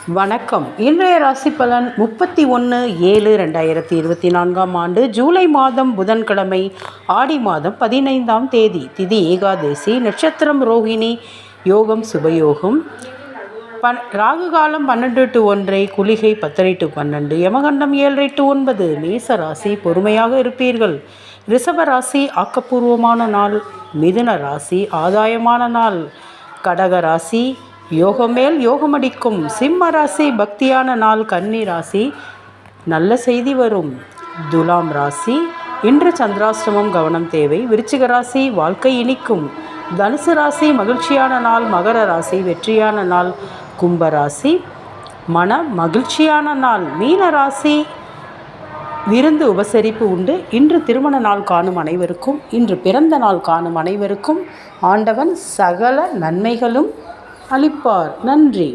வணக்கம். இன்றைய ராசி பலன் 31/7/2024 ஜூலை மாதம் புதன்கிழமை, ஆடி மாதம் 15ஆம் தேதி. திதி ஏகாதசி, நட்சத்திரம் ரோஹிணி, யோகம் சுபயோகம். ராகு காலம் 12 to 1, குளிகை 10 to 12, யமகண்டம் 7 to 9. மேச ராசி பொறுமையாக இருப்பீர்கள். ரிஷப ராசி ஆக்கப்பூர்வமான நாள். மிதுன ராசி ஆதாயமான நாள். கடக ராசி யோகம் மேல் யோகமடிக்கும். சிம்ம ராசி பக்தியான நாள். கன்னி ராசி நல்ல செய்தி வரும். துலாம் ராசி இன்று சந்திராஷ்டமம், கவனம் தேவை. விருச்சிக ராசி வாழ்க்கை இனிக்கும். தனுசு ராசி மகிழ்ச்சியான நாள். மகர ராசி வெற்றியான நாள். கும்பராசி மன மகிழ்ச்சியான நாள். மீன ராசி விருந்து உபசரிப்பு உண்டு. இன்று திருமண நாள் காணும் அனைவருக்கும், இன்று பிறந்த நாள் காணும் அனைவருக்கும் ஆண்டவன் சகல நன்மைகளும் அளிப்பார். நன்றி.